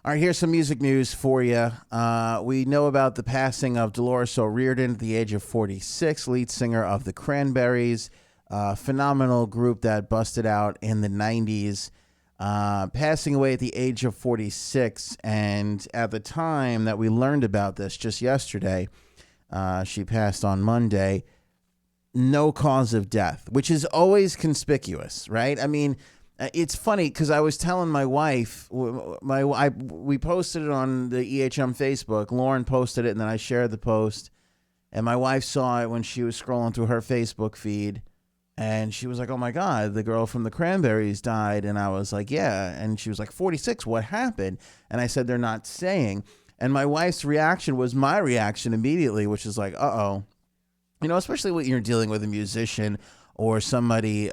All right, here's some music news for you. We know about the passing of Dolores O'Riordan at the age of 46, lead singer of the Cranberries, phenomenal group that busted out in the 90s, passing away at the age of 46. And at the time that we learned about this just yesterday, she passed on Monday, no cause of death, which is always conspicuous, right? I mean, it's funny because I was telling my wife, we posted it on the EHM Facebook. Lauren posted it, and then I shared the post. And my wife saw it when she was scrolling through her Facebook feed. And she was like, oh, my God, the girl from the Cranberries died. And I was like, yeah. And she was like, 46, what happened? And I said, they're not saying. And my wife's reaction was my reaction immediately, which is like, uh-oh. You know, especially when you're dealing with a musician or somebody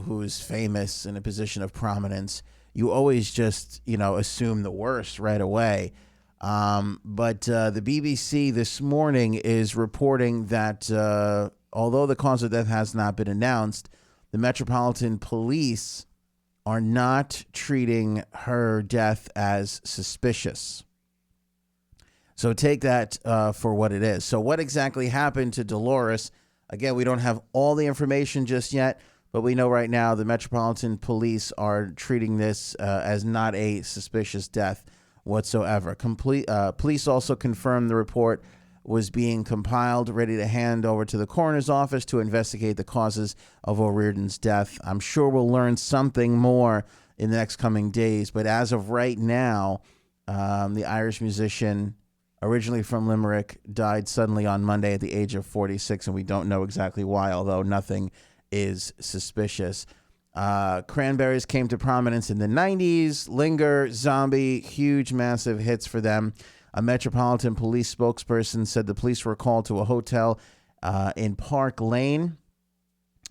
who's famous in a position of prominence, you always just, assume the worst right away. But the BBC this morning is reporting that although the cause of death has not been announced, the Metropolitan Police are not treating her death as suspicious. So take that for what it is. So what exactly happened to Dolores? Again, we don't have all the information just yet, but we know right now the Metropolitan Police are treating this as not a suspicious death whatsoever. Police also confirmed the report was being compiled, ready to hand over to the coroner's office to investigate the causes of O'Riordan's death. I'm sure we'll learn something more in the next coming days, but as of right now, the Irish musician, originally from Limerick, died suddenly on Monday at the age of 46, and we don't know exactly why, although nothing is suspicious. Cranberries came to prominence in the 90s. Linger, Zombie, huge, massive hits for them. A Metropolitan Police spokesperson said the police were called to a hotel in Park Lane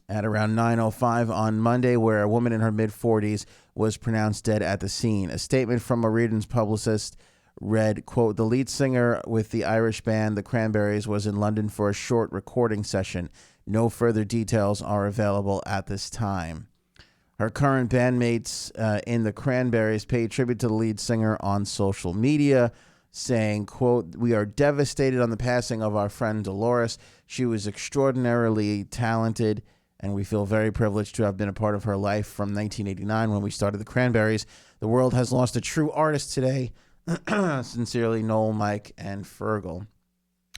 at around 9:05 on Monday, where a woman in her mid-40s was pronounced dead at the scene. A statement from O'Riordan's publicist read, quote, the lead singer with the Irish band The Cranberries was in London for a short recording session. No further details are available at this time. Her current bandmates in The Cranberries paid tribute to the lead singer on social media, saying, quote, we are devastated on the passing of our friend Dolores. She was extraordinarily talented, and we feel very privileged to have been a part of her life from 1989 when we started The Cranberries. The world has lost a true artist today. Sincerely, Noel, Mike, and Fergal.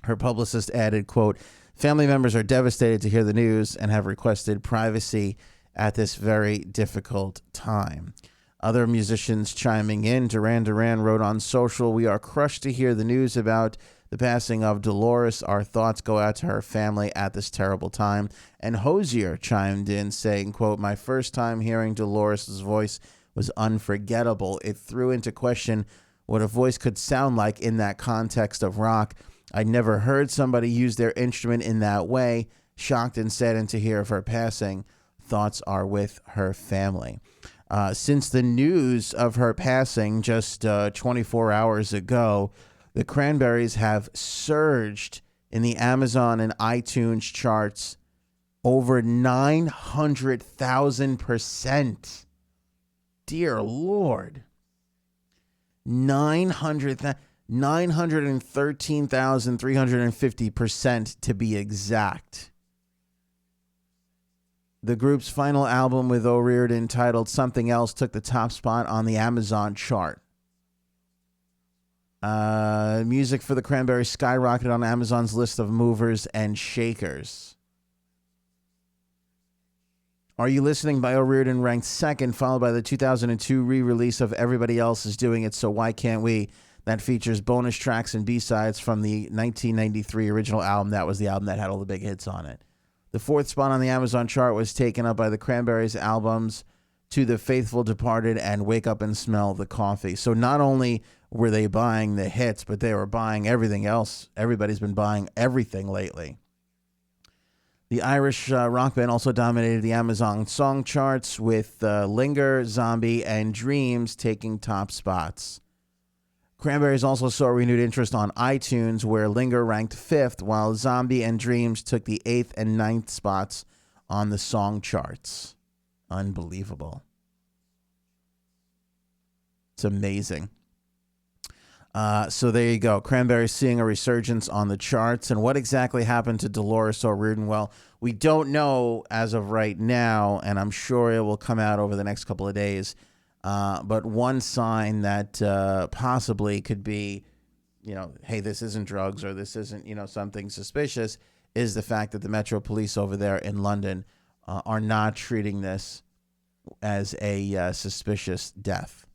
Her publicist added, quote, family members are devastated to hear the news and have requested privacy at this very difficult time. Other musicians chiming in, Duran Duran wrote on social, we are crushed to hear the news about the passing of Dolores. Our thoughts go out to her family at this terrible time. And Hosier chimed in saying, quote, my first time hearing Dolores' voice was unforgettable. It threw into question what a voice could sound like in that context of rock. I never heard somebody use their instrument in that way. Shocked and saddened to hear of her passing. Thoughts are with her family. Since the news of her passing just 24 hours ago, the Cranberries have surged in the Amazon and iTunes charts over 900,000%. Dear Lord. 913,350% to be exact. The group's final album with O'Riordan, titled Something Else, took the top spot on the Amazon chart. Music for the Cranberries skyrocketed on Amazon's list of movers and shakers. Are You Listening by O'Riordan ranked second, followed by the 2002 re-release of Everybody Else Is Doing It, So Why Can't We? That features bonus tracks and B-sides from the 1993 original album. That was the album that had all the big hits on it. The fourth spot on the Amazon chart was taken up by the Cranberries albums To the Faithful Departed and Wake Up and Smell the Coffee. So not only were they buying the hits, but they were buying everything else. Everybody's been buying everything lately. The Irish rock band also dominated the Amazon song charts with Linger, Zombie, and Dreams taking top spots. Cranberries also saw renewed interest on iTunes, where Linger ranked 5th, while Zombie and Dreams took the 8th and 9th spots on the song charts. Unbelievable. It's amazing. So there you go. Cranberries seeing a resurgence on the charts. And what exactly happened to Dolores O'Riordan? Well, we don't know as of right now, and I'm sure it will come out over the next couple of days. But one sign that possibly could be, hey, this isn't drugs or this isn't, something suspicious is the fact that the Metro Police over there in London are not treating this as a suspicious death.